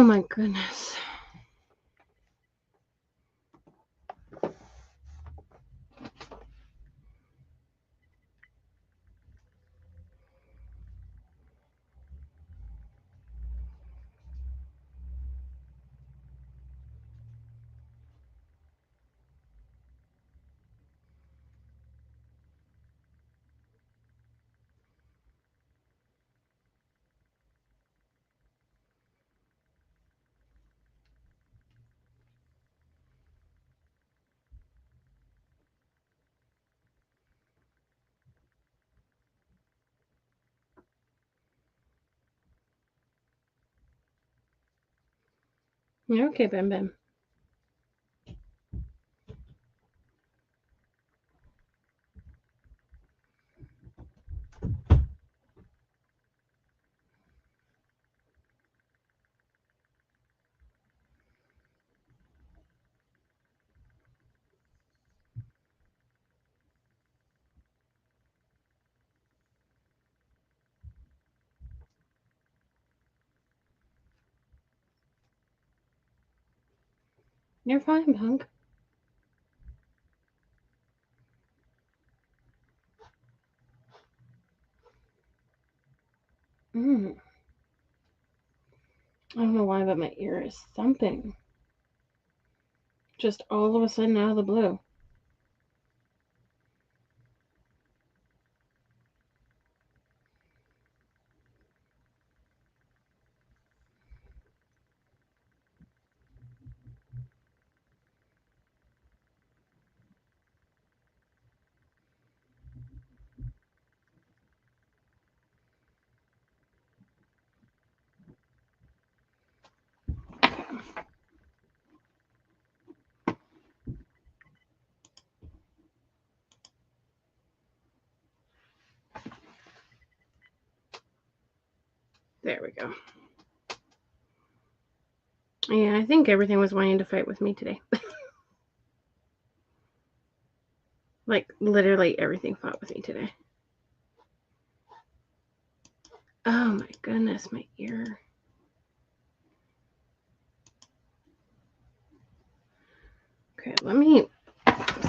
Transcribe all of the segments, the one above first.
my goodness. You're okay, Bim Bim. You're fine, punk. I don't know why, but my ear is thumping. Just all of a sudden out of the blue. There we go. Yeah, I think everything was wanting to fight with me today. Like, literally everything fought with me today. Oh my goodness, my ear. Okay, let me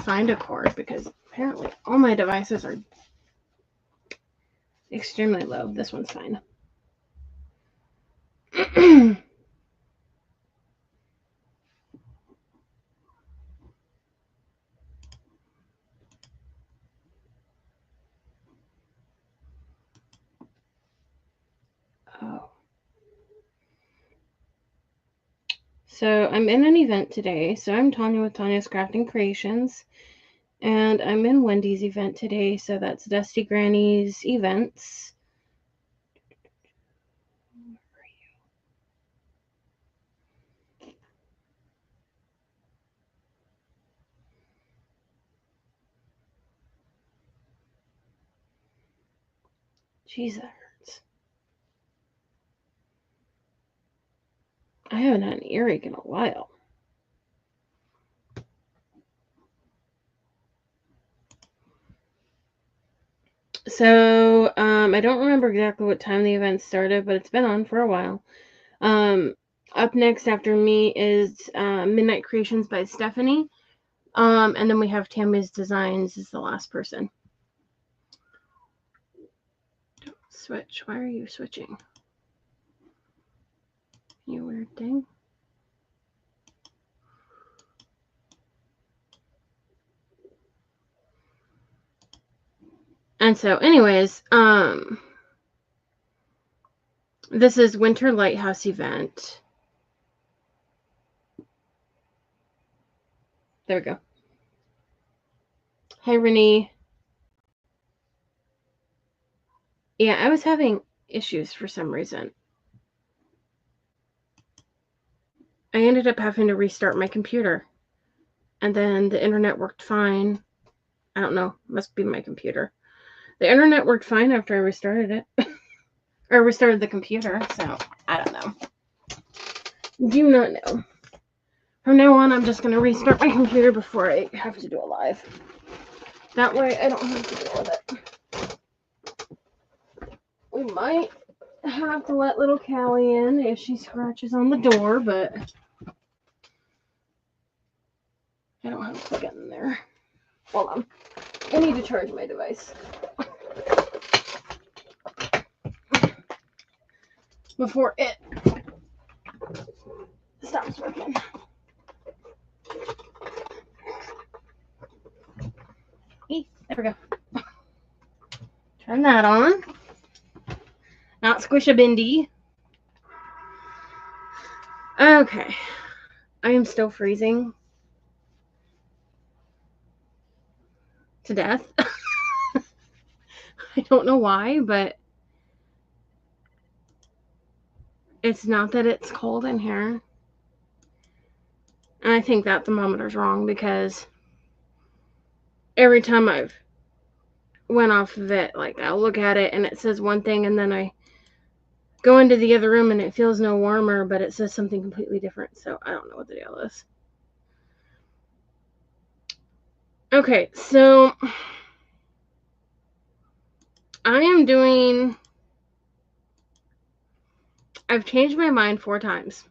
find a cord because apparently all my devices are extremely low. This one's fine. Oh. So I'm in an event today. So I'm Tonya with Tonya's Crafting Creations. And I'm in Wendy's event today. So that's Dusty Granny's events. Jeez, that hurts. I haven't had an earache in a while. So, I don't remember exactly what time the event started, but it's been on for a while. Up next after me is Midnight Creations by Stephaine. And then we have Tammy's Designs is the last person. Don't switch. Why are you switching? You weird thing. And so, anyways, this is Winter Lighthouse event. There we go. Hi, Renee. Yeah, I was having issues for some reason. I ended up having to restart my computer. And then the internet worked fine. I don't know. Must be my computer. The internet worked fine after I restarted it. Or restarted the computer. So, I don't know. Do not know. From now on, I'm just going to restart my computer before I have to do a live. That way, I don't have to deal with it. We might have to let little Callie in if she scratches on the door, but I don't have to plug it in there. Hold on. I need to charge my device before it stops working. There we go. Turn that on. Not squish-a-bendy. Okay. I am still freezing to death. I don't know why, but it's not that it's cold in here. And I think that thermometer's wrong because every time I've went off of it, like I'll look at it and it says one thing and then I go into the other room and it feels no warmer, but it says something completely different. So I don't know what the deal is. Okay, so I've changed my mind 4 times.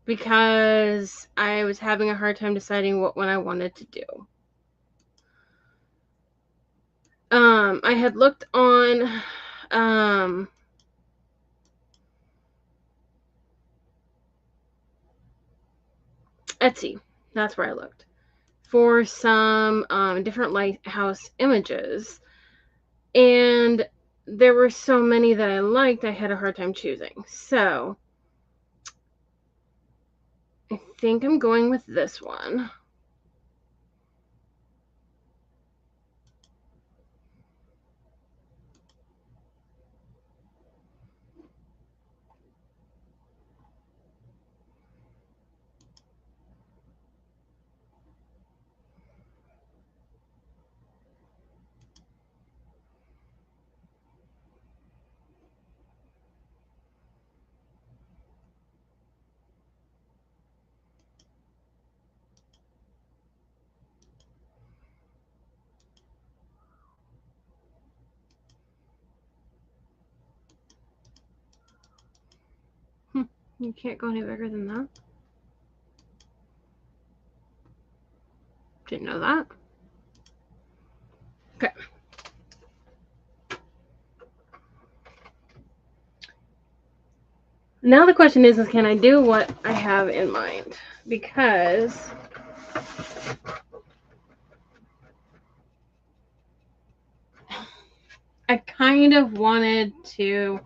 Because I was having a hard time deciding what one I wanted to do. I had looked on Etsy. That's where I looked for some different lighthouse images. And there were so many that I liked, I had a hard time choosing. So I think I'm going with this one. You can't go any bigger than that. Didn't know that. Okay. Now the question is can I do what I have in mind? Because I kind of wanted to...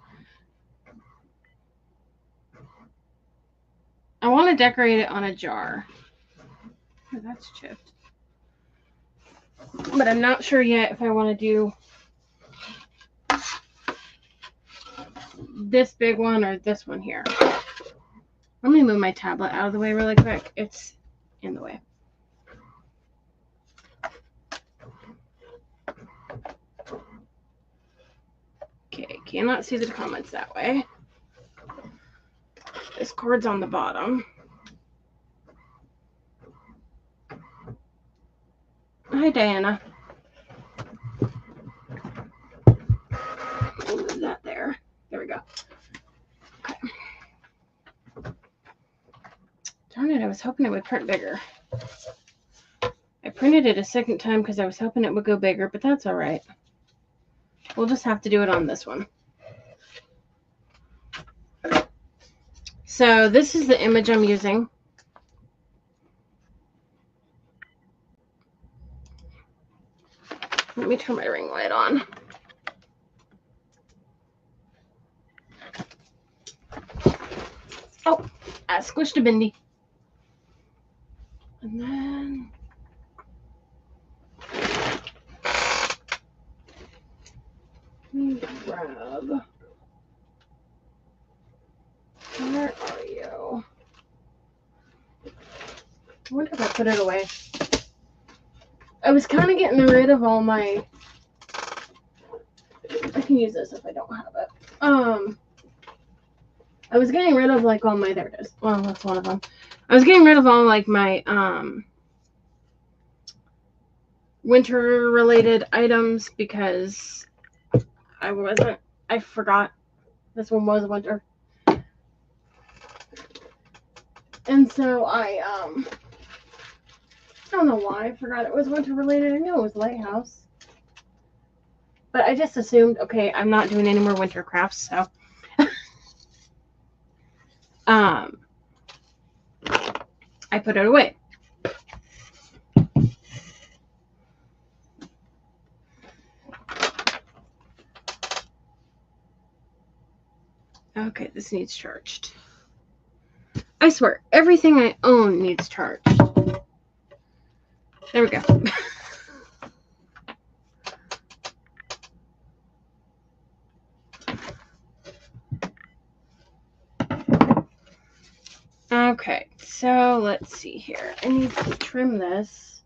I want to decorate it on a jar. Oh, that's chipped. But I'm not sure yet if I want to do this big one or this one here. Let me move my tablet out of the way really quick. It's in the way. Okay, cannot see the comments that way. This cord's on the bottom. Hi, Diana. We'll move that there. There we go. Okay. Darn it, I was hoping it would print bigger. I printed it a second time because I was hoping it would go bigger, but that's all right. We'll just have to do it on this one. So this is the image I'm using. Let me turn my ring light on. Oh, I squished a bendy. And then grab. Where are you? I wonder if I put it away. I was kind of getting rid of all my... I can use this if I don't have it. I was getting rid of like all my... There it is. Well, that's one of them. I was getting rid of all like my winter related items because I forgot this one was winter. And so I don't know why I forgot it was winter related. I knew it was Lighthouse. But I just assumed, okay, I'm not doing any more winter crafts, so I put it away. Okay, this needs charged. I swear, everything I own needs charged. There we go. Okay, so let's see here. I need to trim this.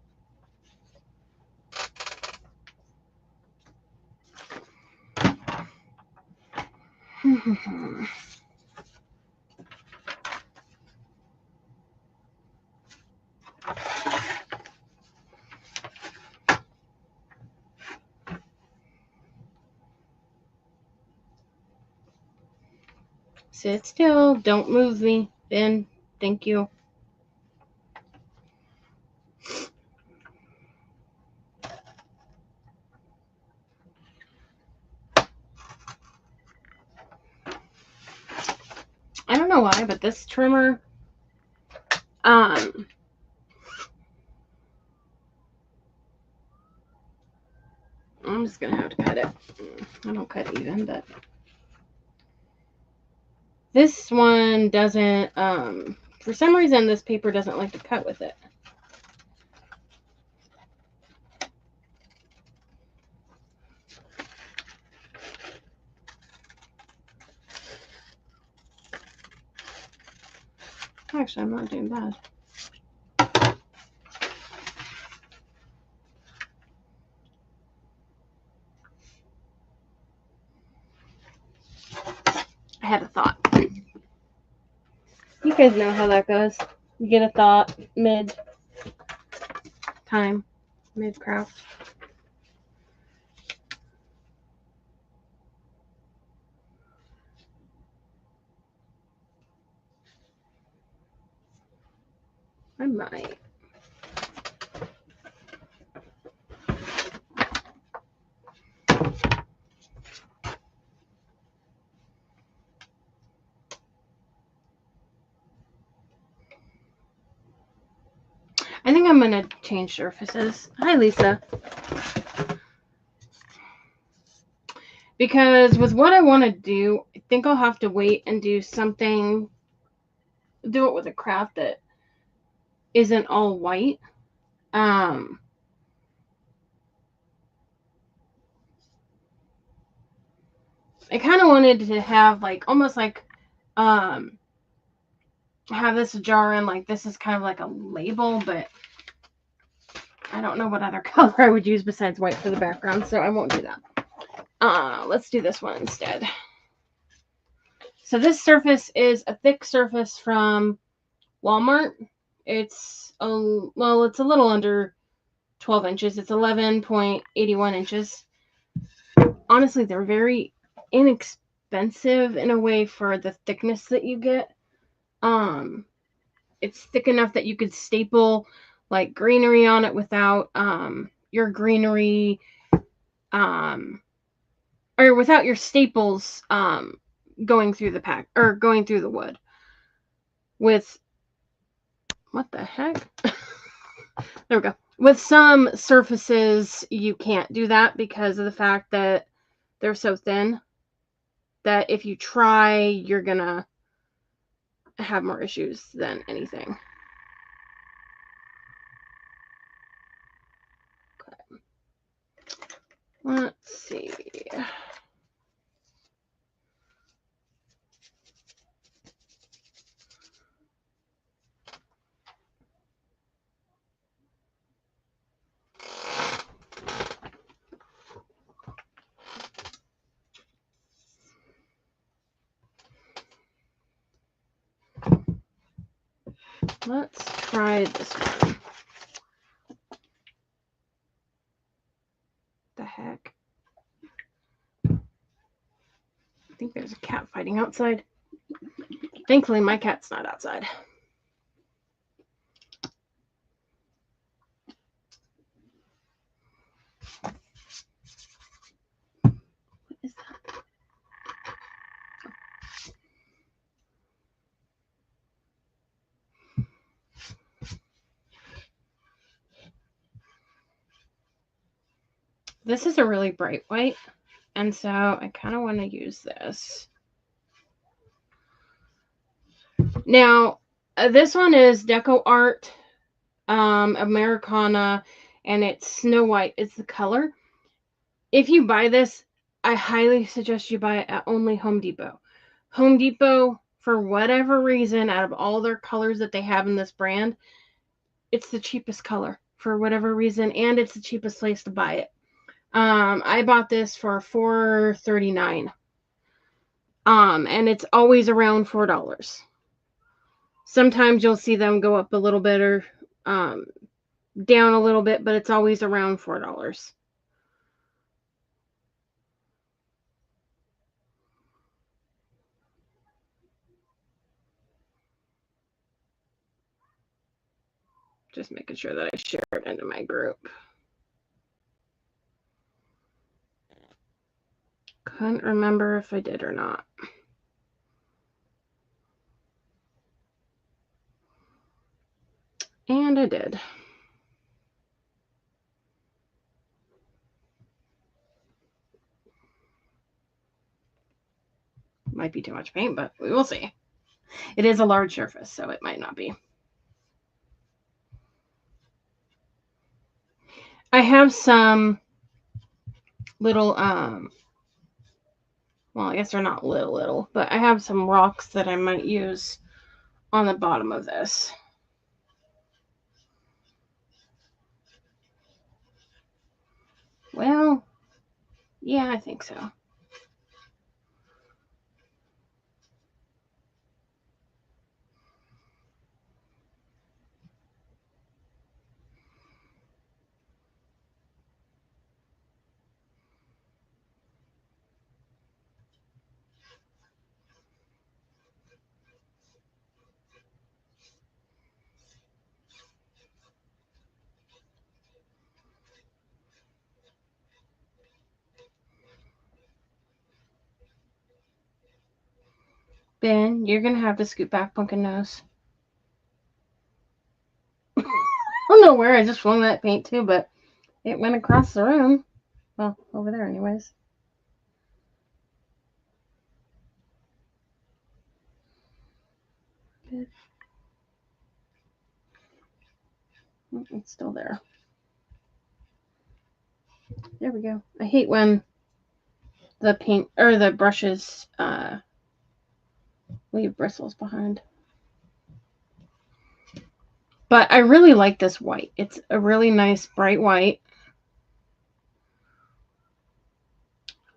Sit still. Don't move me. Ben, thank you. I don't know why, but this trimmer, I'm just gonna have to cut it. I don't cut even, but this one doesn't, for some reason, this paper doesn't like to cut with it. Actually, I'm not doing bad. I had a thought. You guys know how that goes. You get a thought mid-time, mid-craft. I might. I think I'm gonna change surfaces. Hi, Lisa. Because with what I want to do, I think I'll have to wait and do something. Do it with a craft that isn't all white. I kind of wanted to have like almost like have this jar and like this is kind of like a label, but I don't know what other color I would use besides white for the background, so I won't do that. Let's do this one instead. So this surface is a thick surface from Walmart. It's a little under 12 inches. It's 11.81 inches. Honestly, they're very inexpensive in a way for the thickness that you get. It's thick enough that you could staple like greenery on it without your greenery or without your staples going through the pack or going through the wood. With what the heck? There we go. With some surfaces, you can't do that because of the fact that they're so thin that if you try, you're gonna have more issues than anything. Okay. Let's see. Let's try this one. think there's a cat fighting outside. Thankfully, my cat's not outside. What is that? This is a really bright white, and so I kind of want to use this. Now, this one is Deco Art Americana, and it's Snow White. It's the color. If you buy this, I highly suggest you buy it at only Home Depot. Home Depot, for whatever reason, out of all their colors that they have in this brand, it's the cheapest color for whatever reason, and it's the cheapest place to buy it. I bought this for $4.39. And it's always around $4. Sometimes you'll see them go up a little bit or down a little bit, but it's always around $4. Just making sure that I share it into my group. Couldn't remember if I did or not. And I did. Might be too much paint, but we will see. It is a large surface, so it might not be. I have some little, well, I guess they're not little, but I have some rocks that I might use on the bottom of this. Well, yeah, I think so. Ben, you're going to have to scoot back, Pumpkin Nose. I don't know where I just flung that paint to, but it went across the room. Well, over there anyways. It's still there. There we go. I hate when the paint or the brushes leave bristles behind. But I really like this white. It's a really nice bright white.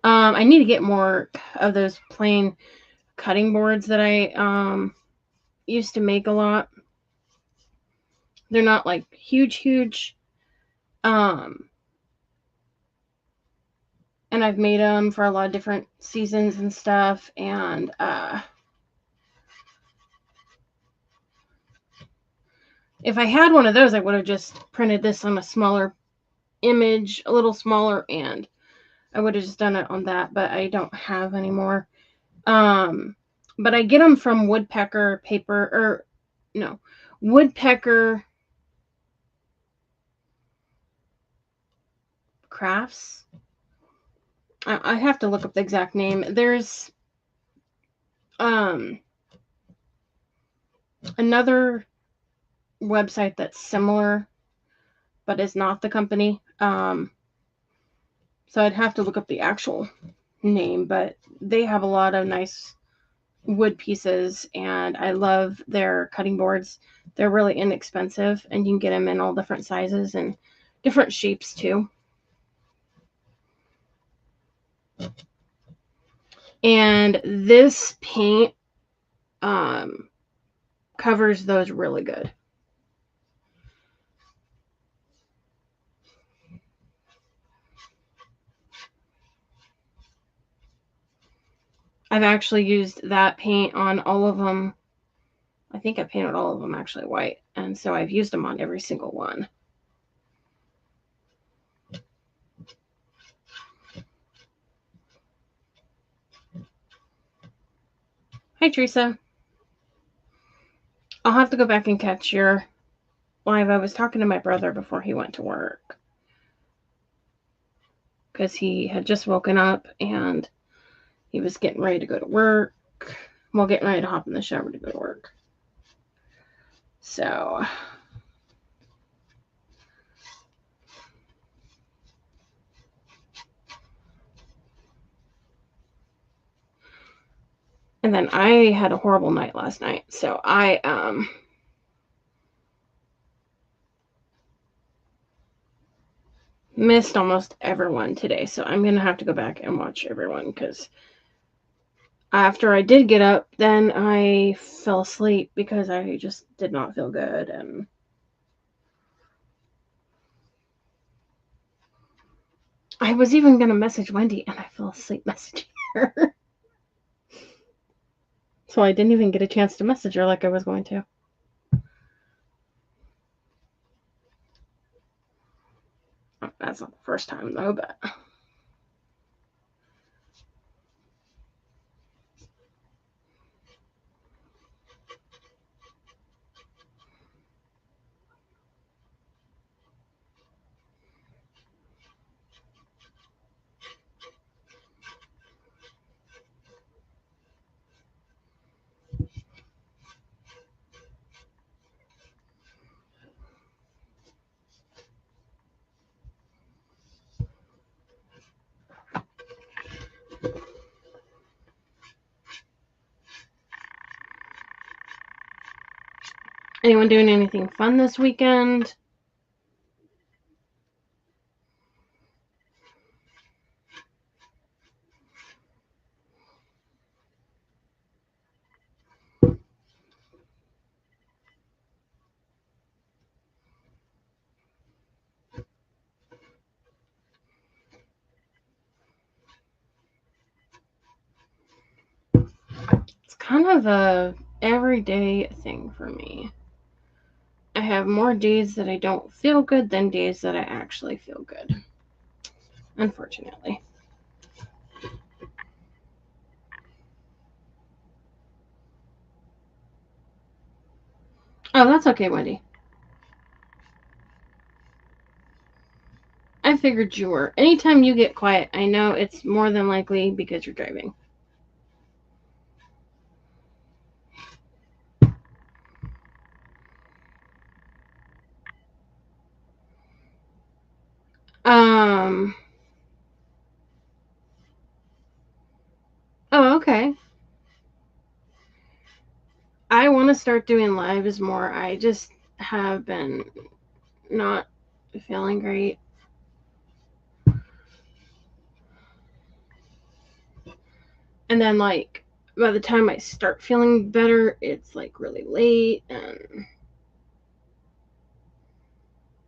I need to get more of those plain cutting boards that I used to make a lot. They're not like huge. And I've made them for a lot of different seasons and stuff. And if I had one of those, I would have just printed this on a smaller image, a little smaller, and I would have just done it on that, but I don't have anymore. But I get them from Woodpecker Woodpecker Crafts. I have to look up the exact name. There's another website that's similar, but is not the company. So I'd have to look up the actual name, but they have a lot of nice wood pieces, and I love their cutting boards. They're really inexpensive, and you can get them in all different sizes and different shapes too. And this paint covers those really good. I've actually used that paint on all of them. I think I painted all of them actually white, and so I've used them on every single one. Hi, Teresa. I'll have to go back and catch your live. I was talking to my brother before he went to work because he had just woken up and he was getting ready to go to work. Well, getting ready to hop in the shower to go to work. So, and then I had a horrible night last night. So I missed almost everyone today. So I'm going to have to go back and watch everyone because after I did get up, then I fell asleep because I just did not feel good. And I was even going to message Wendy and I fell asleep messaging her. So I didn't even get a chance to message her like I was going to. That's not the first time though, but anyone doing anything fun this weekend? It's kind of a everyday thing for me. I have more days that I don't feel good than days that I actually feel good. Unfortunately. Oh, that's okay, Wendy. I figured you were. Anytime you get quiet, I know it's more than likely because you're driving. Oh, okay. I want to start doing lives more. I just have been not feeling great. And then, like, by the time I start feeling better, it's like really late and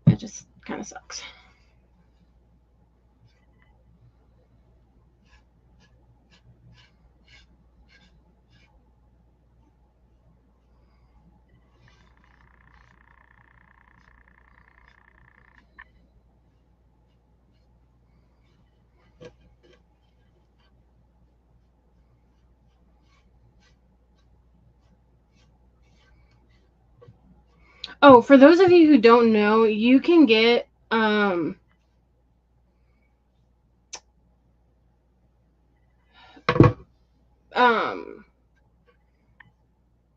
it just kind of sucks. Oh, for those of you who don't know, you can get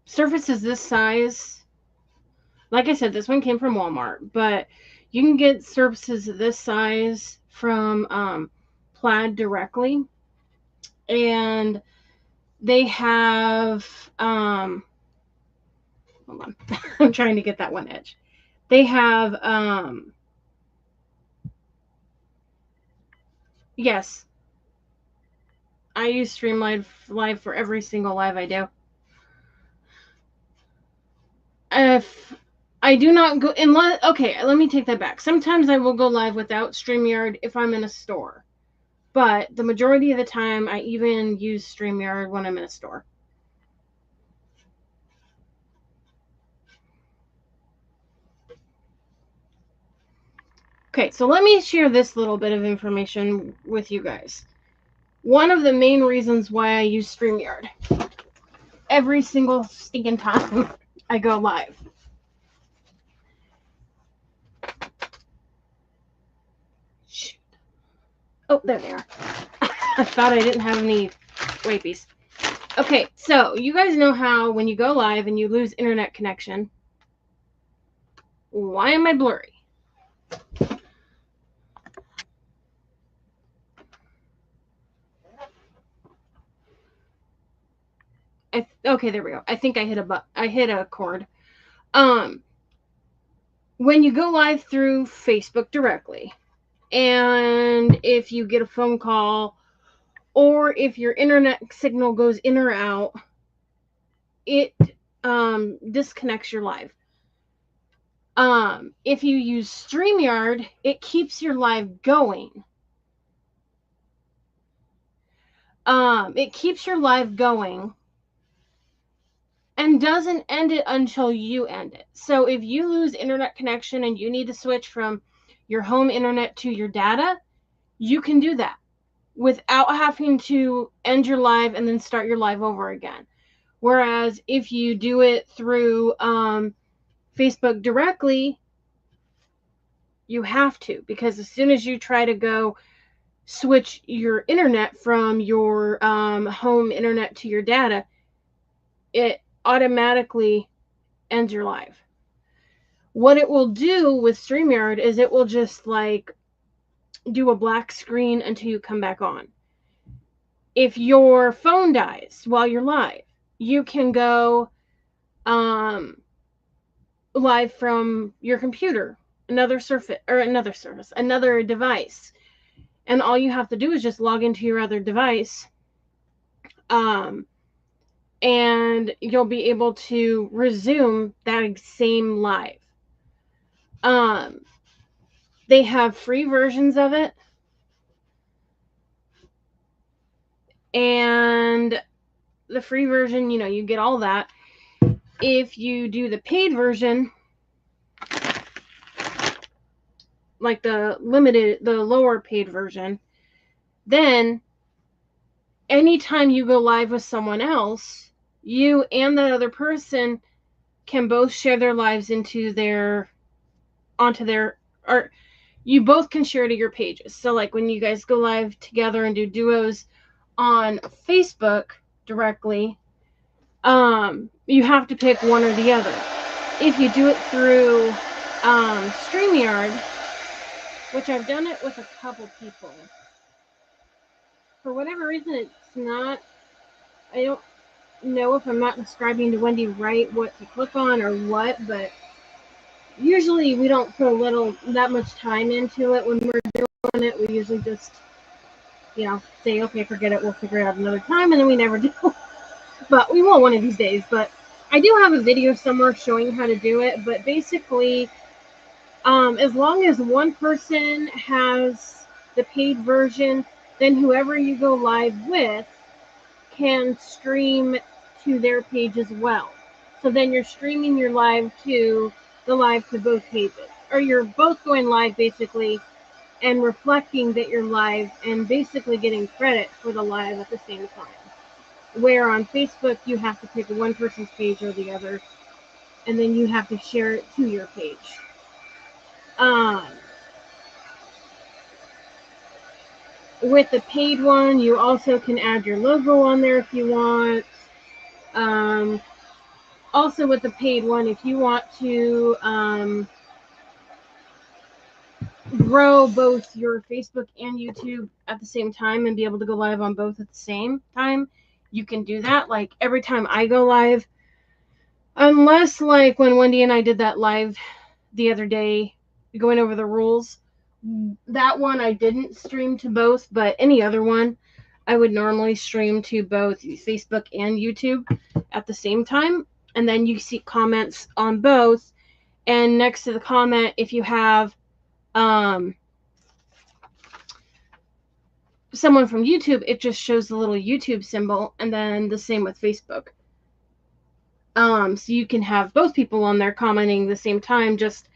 surfaces this size. Like I said, this one came from Walmart, but you can get surfaces this size from Plaid directly, and they have hold on. I'm trying to get that one edge. They have yes, I use Streamlive Live for every single live I do. If I do not go unless okay, let me take that back. Sometimes I will go live without StreamYard if I'm in a store. But the majority of the time, I even use StreamYard when I'm in a store. Okay, so let me share this little bit of information with you guys. One of the main reasons why I use StreamYard every single stinking time I go live. Shoot. Oh, there they are. I thought I didn't have any wipies. Okay, so you guys know how when you go live and you lose internet connection. Why am I blurry? Okay, there we go. I think I hit a cord. When you go live through Facebook directly, and if you get a phone call, or if your internet signal goes in or out, it disconnects your live. If you use StreamYard, it keeps your live going. It keeps your live going and doesn't end it until you end it. So if you lose internet connection and you need to switch from your home internet to your data, you can do that without having to end your live and then start your live over again. Whereas if you do it through Facebook directly, you have to, because as soon as you try to go switch your internet from your home internet to your data, it automatically ends your live. What it will do with StreamYard is it will just like do a black screen until you come back on. If your phone dies while you're live, you can go live from your computer, another device. And all you have to do is just log into your other device. And you'll be able to resume that same live. They have free versions of it. And the free version, you get all that. If you do the paid version, like the lower paid version, then anytime you go live with someone else, you and that other person can both share their lives or you both can share to your pages. So like when you guys go live together and do duos on Facebook directly, you have to pick one or the other. If you do it through StreamYard, which I've done it with a couple people, for whatever reason it's not, I don't know if I'm not describing to Wendy right what to click on or what, but usually we don't put that much time into it when we're doing it. We usually just, say, okay, forget it, we'll figure it out another time, and then we never do. But we will one of these days. But I do have a video somewhere showing how to do it, but basically, as long as one person has the paid version, then whoever you go live with can stream to their page as well. So then you're streaming your live to both pages. Or you're both going live basically and reflecting that you're live and basically getting credit for the live at the same time. Where on Facebook you have to pick one person's page or the other, and then you have to share it to your page. With the paid one, you also can add your logo on there if you want. Also with the paid one, if you want to grow both your Facebook and YouTube at the same time and be able to go live on both at the same time, you can do that. Like every time I go live, unless like when Wendy and I did that live the other day, going over the rules, that one I didn't stream to both, but any other one I would normally stream to both Facebook and YouTube at the same time. And then you see comments on both. And next to the comment, if you have someone from YouTube, it just shows the little YouTube symbol, and then the same with Facebook. So you can have both people on there commenting the same time, just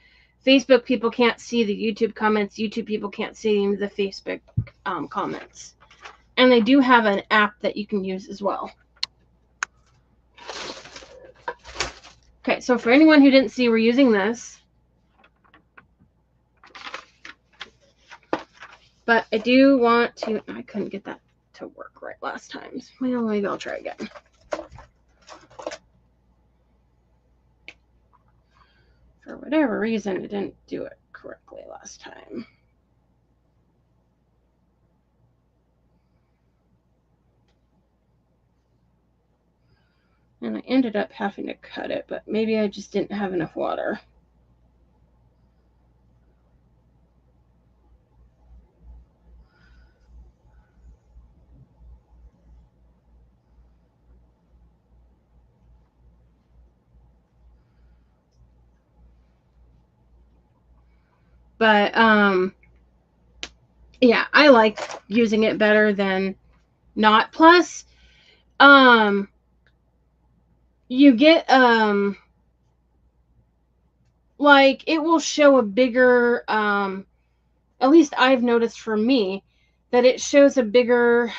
Facebook people can't see the YouTube comments, YouTube people can't see the Facebook comments. And they do have an app that you can use as well. Okay, so for anyone who didn't see, we're using this. But I do want to, I couldn't get that to work right last time. Well, maybe I'll try again. For whatever reason, it didn't do it correctly last time. And I ended up having to cut it, but maybe I just didn't have enough water. But, yeah, I like using it better than not. Plus, you get, like, it will show a bigger, at least I've noticed for me, that it shows a bigger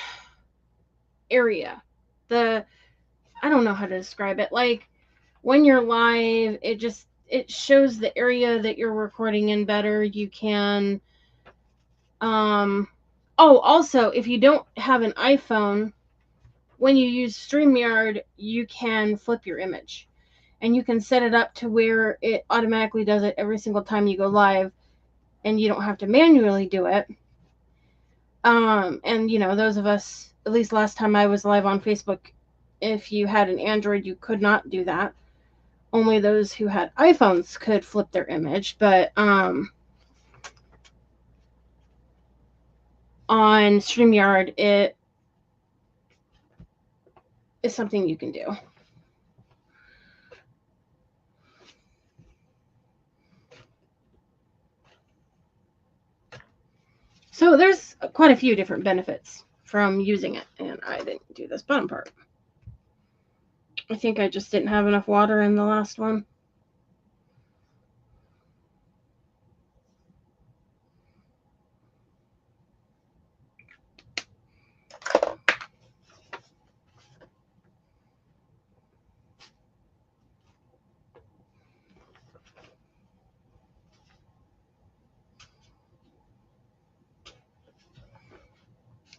area. I don't know how to describe it. Like, when you're live, it shows the area that you're recording in better. You can, also, if you don't have an iPhone, when you use StreamYard, you can flip your image. And you can set it up to where it automatically does it every single time you go live, and you don't have to manually do it. And, you know, those of us, at least last time I was live on Facebook, if you had an Android, you could not do that. Only those who had iPhones could flip their image. But on StreamYard, it is something you can do. So there's quite a few different benefits from using it. And I didn't do this bottom part. I think I just didn't have enough water in the last one.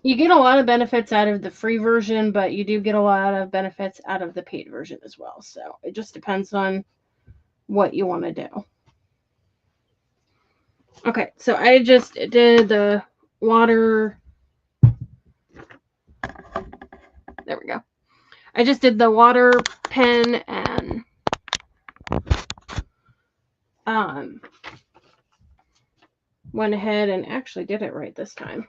You get a lot of benefits out of the free version, but you do get a lot of benefits out of the paid version as well. So it just depends on what you want to do. Okay, so I just did the water. There we go. I just did the water pen and went ahead and actually did it right this time.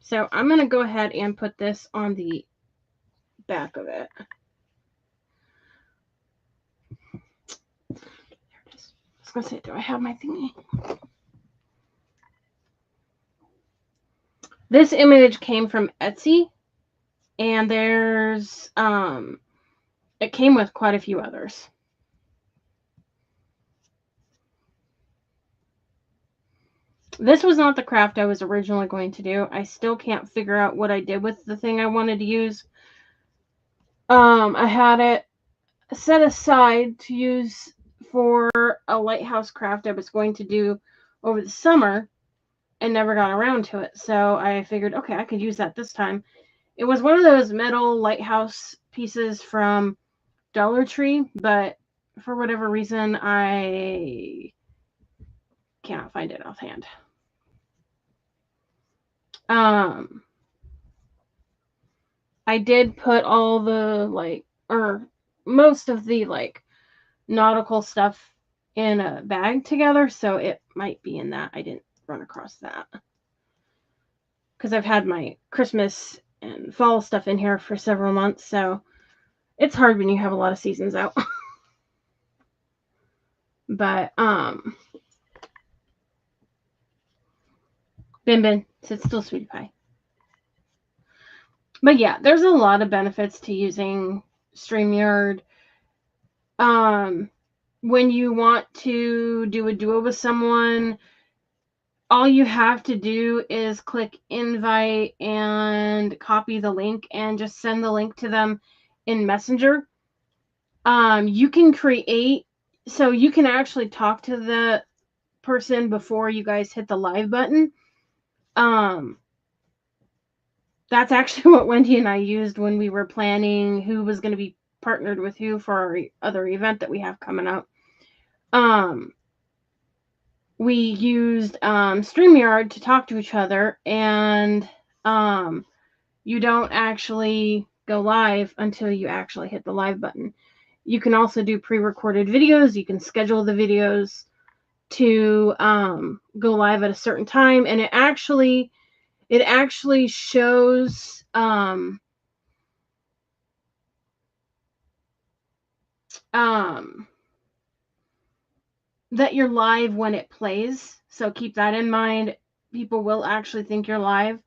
So I'm going to go ahead and put this on the back of it. There it is. I was going to say, do I have my thingy? This image came from Etsy, and there's, it came with quite a few others. This was not the craft I was originally going to do. I still can't figure out what I did with the thing I wanted to use. I had it set aside to use for a lighthouse craft I was going to do over the summer and never got around to it. So I figured, okay, I could use that this time. It was one of those metal lighthouse pieces from Dollar Tree, but for whatever reason, I cannot find it offhand. I did put all the most of the nautical stuff in a bag together, so it might be in that. I didn't run across that because I've had my Christmas and fall stuff in here for several months, so it's hard when you have a lot of seasons out. But Bin, sit still, sweetie pie. But yeah, there's a lot of benefits to using StreamYard. When you want to do a duo with someone, all you have to do is click invite and copy the link and just send the link to them in Messenger. You can create, so you can actually talk to the person before you guys hit the live button. That's actually what Wendy and I used when we were planning who was going to be partnered with who for our other event that we have coming up. We used StreamYard to talk to each other, and you don't actually go live until you actually hit the live button. You can also do pre-recorded videos. You can schedule the videos to go live at a certain time, and it actually shows that you're live when it plays. So keep that in mind. People will actually think you're live.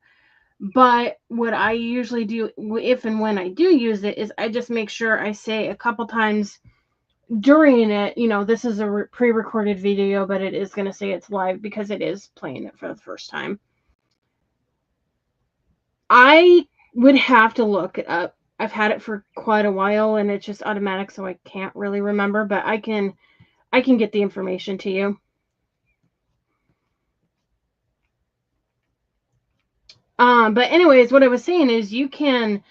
But what I usually do, if and when I do use it, is I just make sure I say a couple times during it, this is a pre-recorded video, but it is going to say it's live because it is playing it for the first time. I would have to look it up. I've had it for quite a while, and it's just automatic, so I can't really remember, but I can get the information to you. But anyways, what I was saying is you can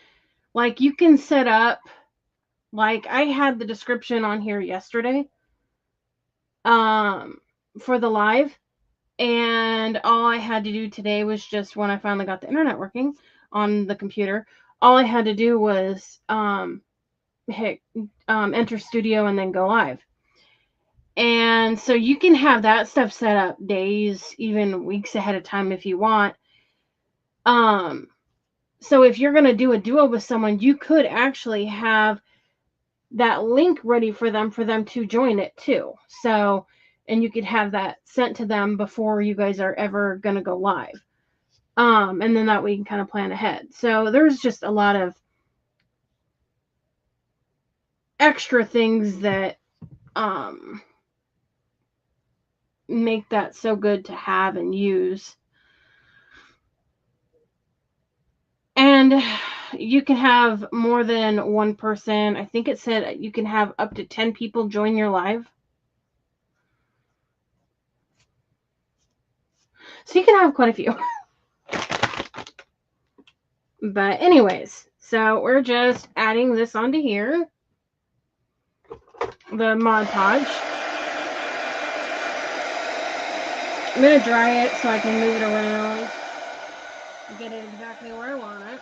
set up, I had the description on here yesterday, for the live, and all I had to do today was just when I finally got the internet working on the computer, all I had to do was, hit, enter studio and then go live. And so you can have that stuff set up days, even weeks ahead of time if you want. So if you're going to do a duo with someone, you could actually have that link ready for them to join it too. So, and you could have that sent to them before you guys are ever going to go live. And then that way you can kind of plan ahead. So there's just a lot of extra things that, make that so good to have and use. And you can have more than one person. I think it said you can have up to 10 people join your live. So you can have quite a few. But anyways, so we're just adding this onto here. The Mod Podge. I'm going to dry it so I can move it around and get it exactly where I want it.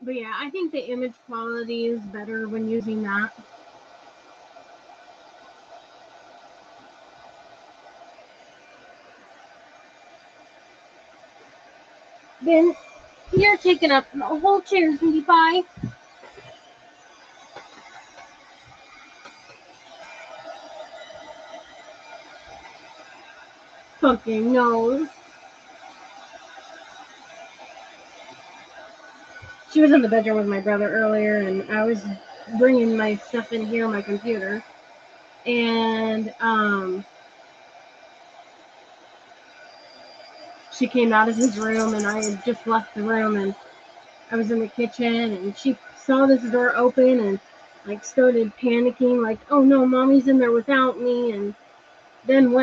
But yeah, I think the image quality is better when using that. Then you're taking up the whole chair, sweetie pie. Fucking nose. She was in the bedroom with my brother earlier, and I was bringing my stuff in here on my computer. And she came out of his room, and I had just left the room, and I was in the kitchen, and she saw this door open and started panicking, oh no, mommy's in there without me, and then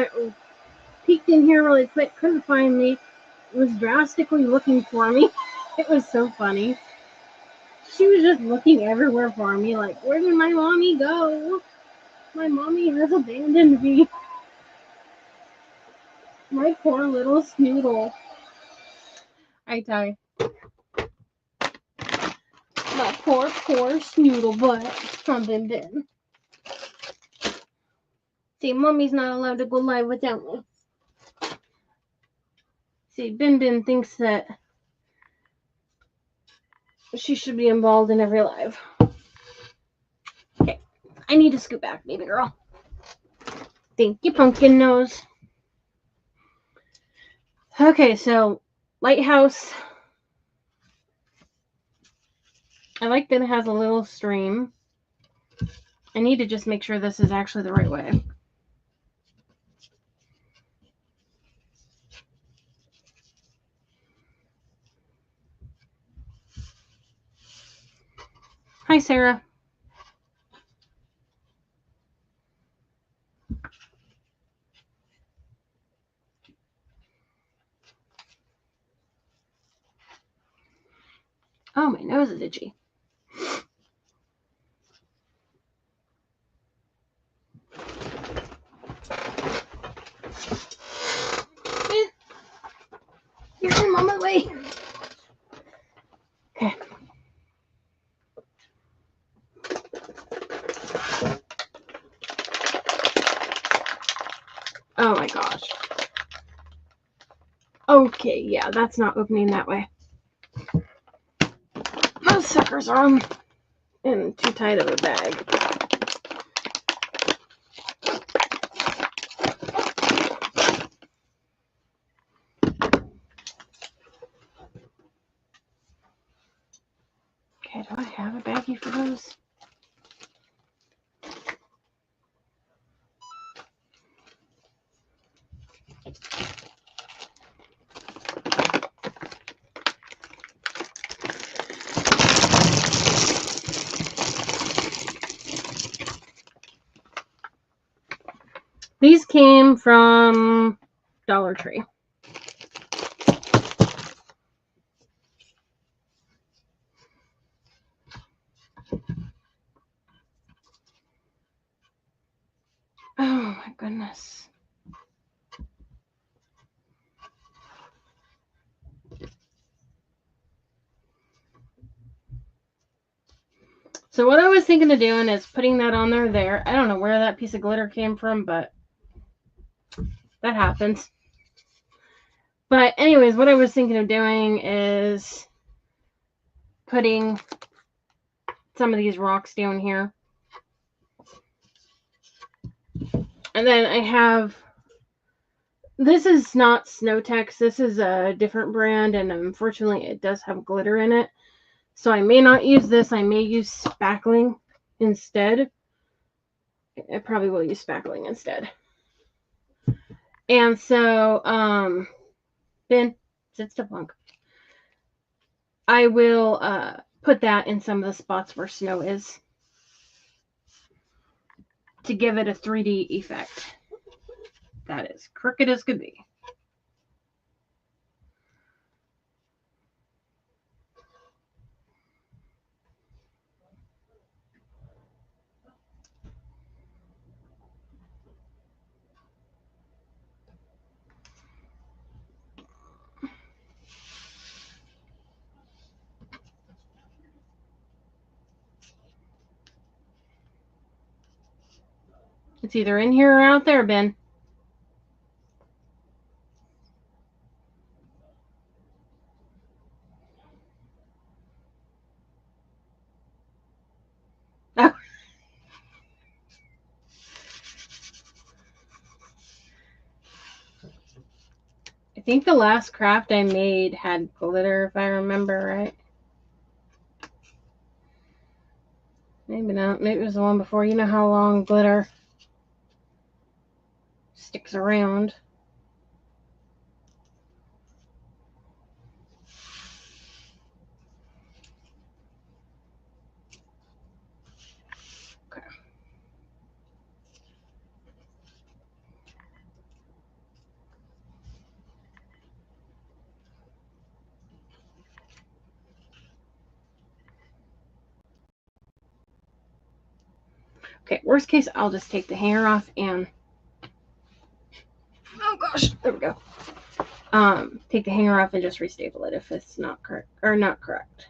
peeked in here really quick, couldn't find me, was drastically looking for me. It was so funny. She was just looking everywhere for me, where did my mommy go? My mommy has abandoned me. My poor little snoodle. I die. My poor snoodle butt from Bin Bin. See, mommy's not allowed to go live without me. See, Bin Bin thinks that she should be involved in every live. Okay. I need to scoot back, baby girl. Thank you, pumpkin nose. Okay, so Lighthouse. I like that it has a little stream. I need to just make sure this is actually the right way. Hi, Sarah. Oh, my nose is itchy. You're on my way. Okay. Oh my gosh. Okay, yeah, that's not opening that way. Those suckers are in too tight of a bag. Okay, do I have a baggie for those? These came from Dollar Tree. Oh my goodness. So what I was thinking of doing is putting that on there. I don't know where that piece of glitter came from, but that happens. But anyways, what I was thinking of doing is putting some of these rocks down here. And then I have, this is not Snowtex. This is a different brand, and unfortunately it does have glitter in it. So I may not use this. I may use spackling instead. I probably will use spackling instead. And so, Ben, sit still, punk. I will put that in some of the spots where snow is to give it a 3D effect. That is crooked as could be. It's either in here or out there, Ben. Oh. I think the last craft I made had glitter, if I remember right. Maybe not. Maybe it was the one before. You know how long glitter sticks around. Okay. Okay, worst case, I'll just take the hanger off and... Oh gosh, there we go. Take the hanger off and just restaple it if it's not correct, or not correct.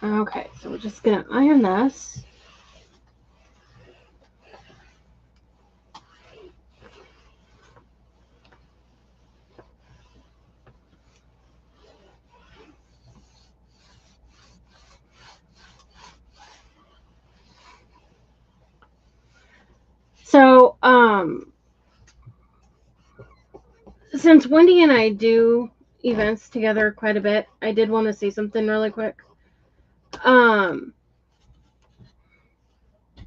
Okay, so we're just gonna iron this. Since Wendy and I do events together quite a bit, I did want to say something really quick.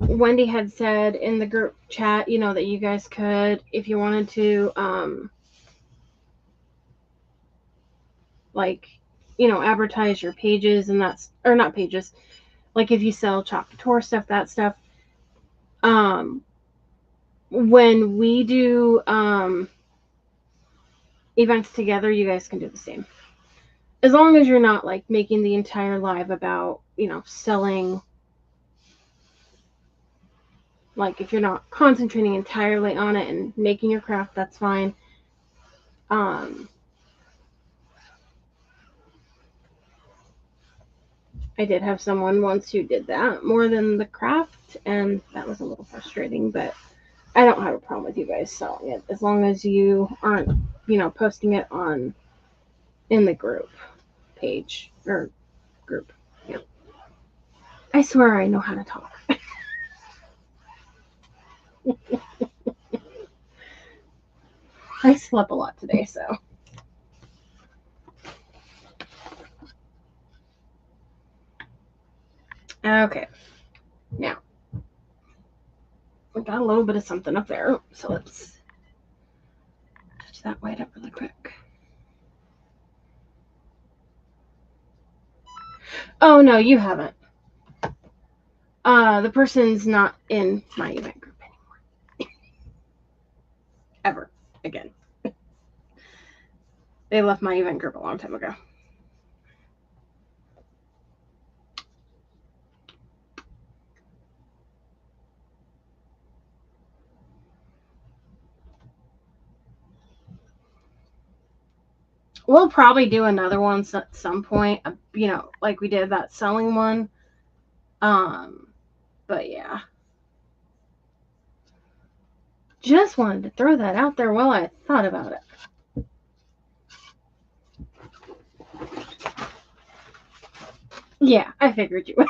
Wendy had said in the group chat, that you guys could, if you wanted to, advertise your pages and that's, or not pages, like if you sell Chalk Couture stuff, that stuff. When we do events together, you guys can do the same. As long as you're not like making the entire live about, selling. Like if you're not concentrating entirely on it and making your craft, that's fine. I did have someone once who did that more than the craft, and that was a little frustrating, but I don't have a problem with you guys selling it as long as you aren't, posting it in the group page or group. Yeah. I swear I know how to talk. I slept a lot today, so. Okay. Now, we got a little bit of something up there, so let's touch that white up really quick. Oh, no, you haven't. The person's not in my event group anymore. Ever. Again. They left my event group a long time ago. We'll probably do another one at some point, like we did that selling one. But yeah. Just wanted to throw that out there while I thought about it. Yeah, I figured you would.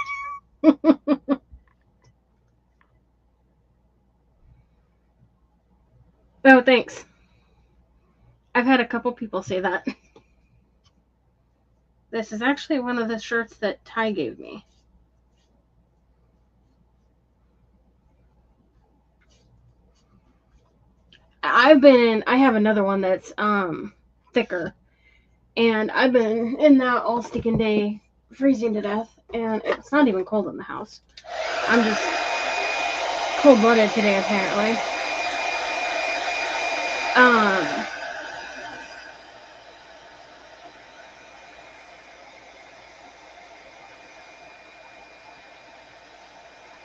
Oh, thanks. I've had a couple people say that. This is actually one of the shirts that Ty gave me. I have another one that's thicker, and I've been in that all stinking day, freezing to death, and it's not even cold in the house. I'm just cold-blooded today, apparently.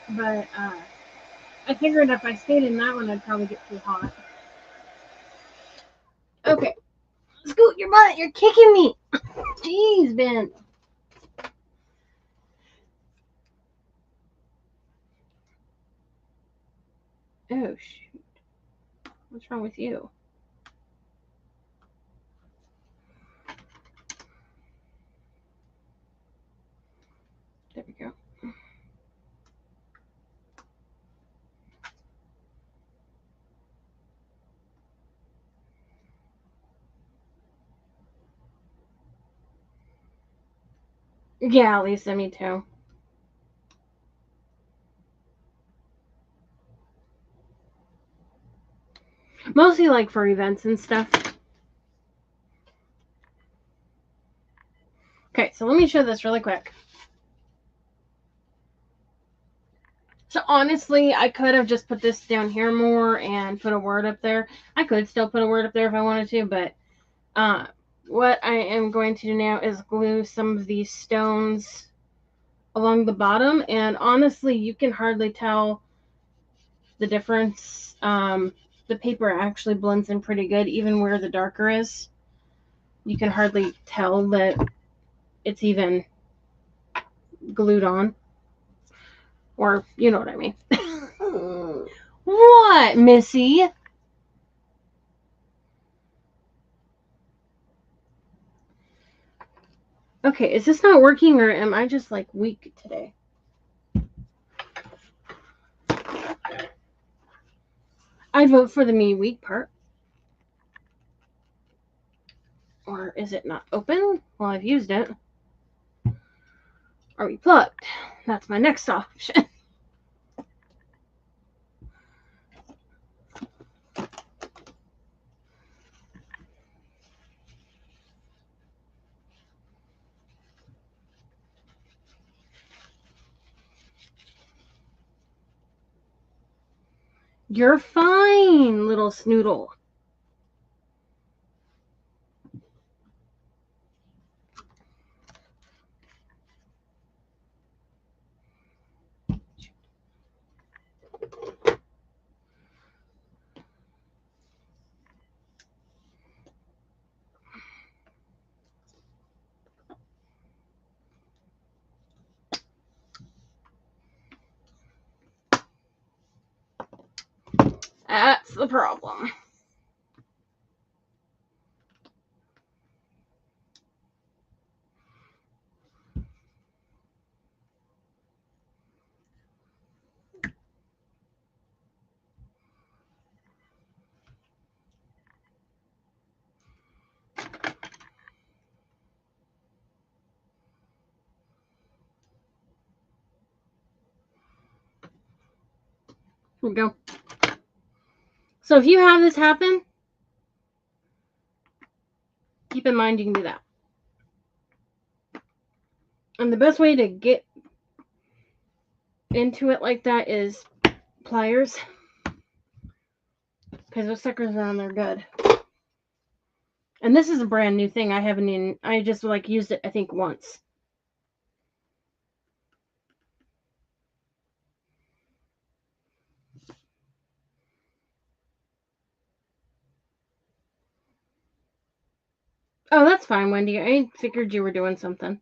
But I figured if I stayed in that one, I'd probably get too hot. Okay. Scoot your butt. You're kicking me. Jeez, Ben. Oh, shoot. What's wrong with you? There we go. Yeah, Lisa, me too. Mostly like for events and stuff. Okay, so let me show this really quick. So honestly, I could have just put this down here more and put a word up there. I could still put a word up there if I wanted to, but what I am going to do now is glue some of these stones along the bottom, and honestly, you can hardly tell the difference. The paper actually blends in pretty good, even where the darker is. You can hardly tell that it's even glued on, or you know what I mean. What, Missy? Okay, is this not working, or am I just like weak today? I vote for the me week part. Or is it not open? Well, I've used it. Are we plugged? That's my next option. You're fine, little snoodle. That's the problem. Here we go. So if you have this happen, keep in mind you can do that. And the best way to get into it like that is pliers. Because those suckers are on there good. And this is a brand new thing. I just like used it, I think, once. Oh, that's fine, Wendy. I figured you were doing something.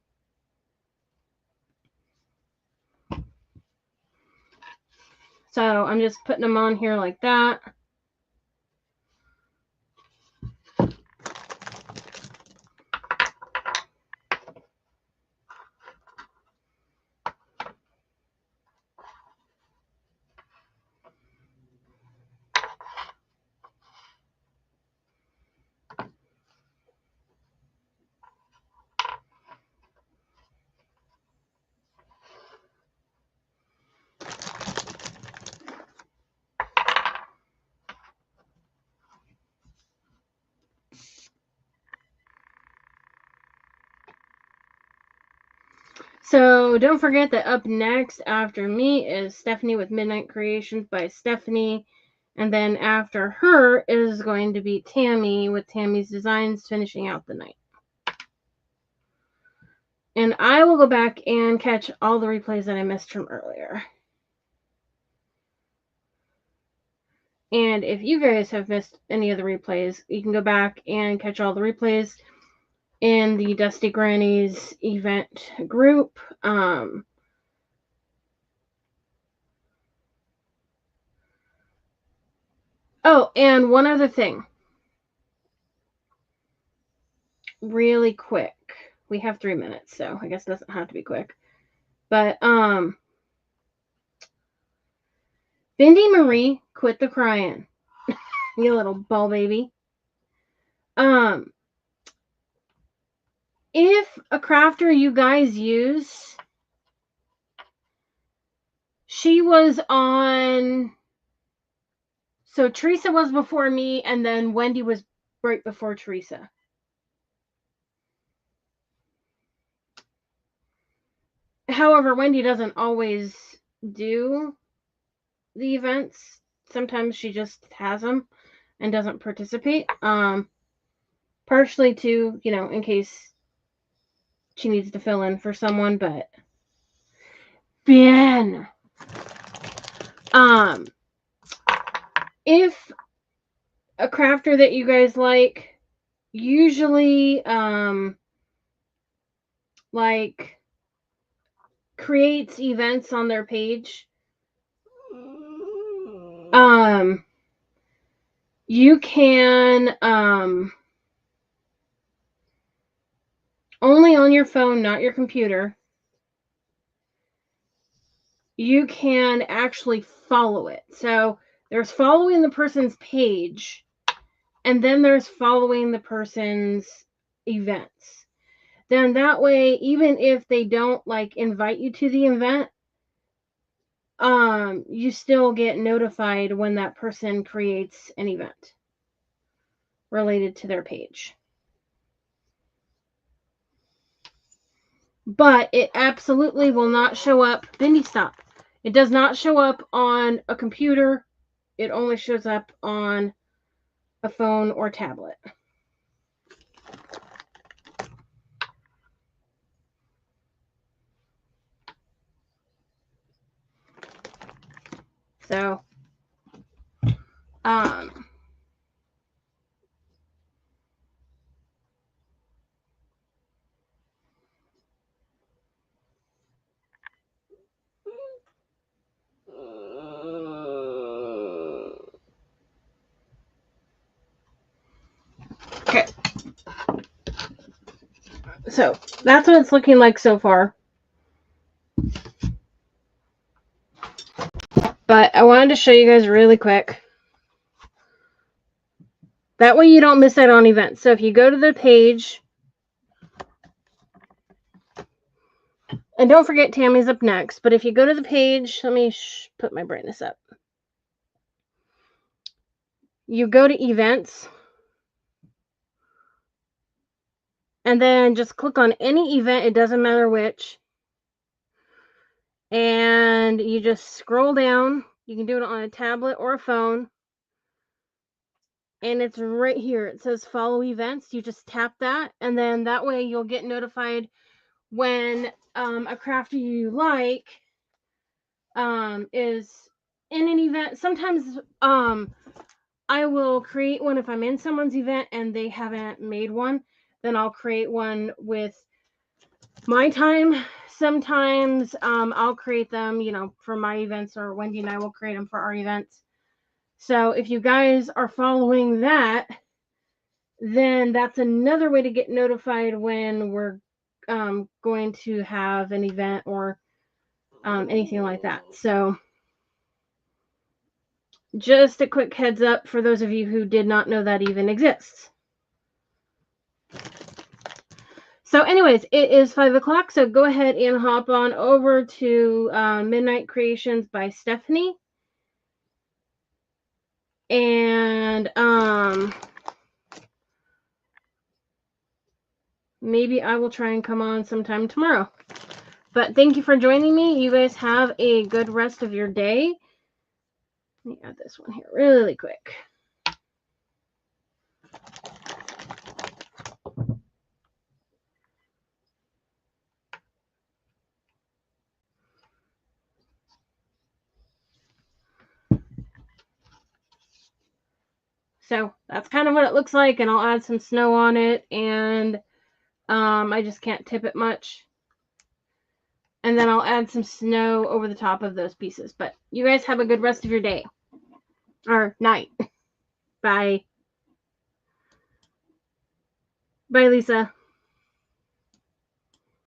So I'm just putting them on here like that. So don't forget that up next after me is Stephanie with Midnight Creations by Stephanie. And then after her is going to be Tammy with Tammy's Designs finishing out the night. And I will go back and catch all the replays that I missed from earlier. And if you guys have missed any of the replays, you can go back and catch all the replays in the Dusty Grannies event group. Oh, and one other thing. Really quick. We have 3 minutes, so I guess it doesn't have to be quick. But, Wendy Marie, quit the crying. You little ball baby. If a crafter you guys use, she was on... So Teresa was before me, and then Wendy was right before Teresa. However, Wendy doesn't always do the events. Sometimes she just has them and doesn't participate. Partially to, in case she needs to fill in for someone, but Ben, if a crafter that you guys like, usually, like, creates events on their page, you can, only on your phone, not your computer, you can actually follow it. So There's following the person's page, and then there's following the person's events. Then that way, even if they don't like invite you to the event, you still get notified when that person creates an event related to their page. But it absolutely will not show up. Wendy, stop. It does not show up on a computer. It only shows up on a phone or tablet. So, okay. So, that's what it's looking like so far. But I wanted to show you guys really quick. That way you don't miss out on events. So if you go to the page, and don't forget Tammy's up next, but if you go to the page, let me put my brightness up. You go to events, and then just click on any event, it doesn't matter which, and you just scroll down. You can do it on a tablet or a phone, and it's right here. It says follow events. You just tap that, and then that way you'll get notified when a crafter you like is in an event. Sometimes I will create one if I'm in someone's event and they haven't made one. Then I'll create one with my time. Sometimes I'll create them, for my events, or Wendy and I will create them for our events. So if you guys are following that, then that's another way to get notified when we're going to have an event or anything like that. So just a quick heads up for those of you who did not know that even exists. So anyways, it is 5 o'clock, so go ahead and hop on over to Midnight Creations by Stephaine. And maybe I will try and come on sometime tomorrow. But thank you for joining me. You guys have a good rest of your day. Let me add this one here really quick. So that's kind of what it looks like, and I'll add some snow on it, and I just can't tip it much. And then I'll add some snow over the top of those pieces. But you guys have a good rest of your day. Or night. Bye. Bye, Lisa.